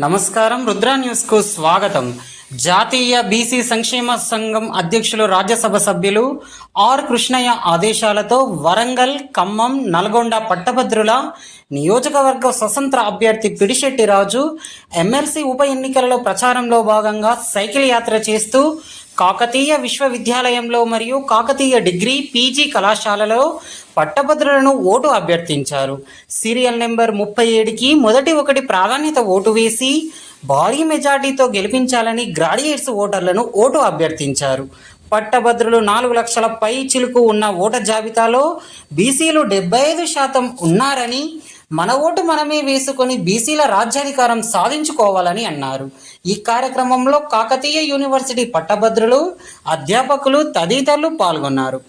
నమస్కారం. రుద్ర న్యూస్కు స్వాగతం. జాతీయ బీసీ సంక్షేమ సంఘం అధ్యక్షులు, రాజ్యసభ సభ్యులు ఆర్ కృష్ణయ్య ఆదేశాలతో వరంగల్, ఖమ్మం, నల్గొండ పట్టభద్రుల నియోజకవర్గ స్వతంత్ర అభ్యర్థి పిడిశెట్టి రాజు ఎమ్మెల్సీ ఉప ఎన్నికలలో ప్రచారంలో భాగంగా సైకిల్ యాత్ర చేస్తూ కాకతీయ విశ్వవిద్యాలయంలో మరియు కాకతీయ డిగ్రీ, పీజీ కళాశాలలో పట్టభద్రులను ఓటు అభ్యర్థించారు. సీరియల్ నెంబర్ 37కి మొదటి 1 ప్రాధాన్యత ఓటు వేసి భారీ మెజార్టీతో గెలిపించాలని గ్రాడ్యుయేట్స్ ఓటర్లను ఓటు అభ్యర్థించారు. పట్టభద్రులు 4 లక్షల పై చిలుకు ఉన్న ఓటర్ జాబితాలో బీసీలు 75% ఉన్నారని, మన ఓటు మనమే వేసుకొని బీసీల రాజ్యాధికారం సాధించుకోవాలని అన్నారు. ఈ కార్యక్రమంలో కాకతీయ యూనివర్సిటీ పట్టభద్రులు, అధ్యాపకులు తదితరులు పాల్గొన్నారు.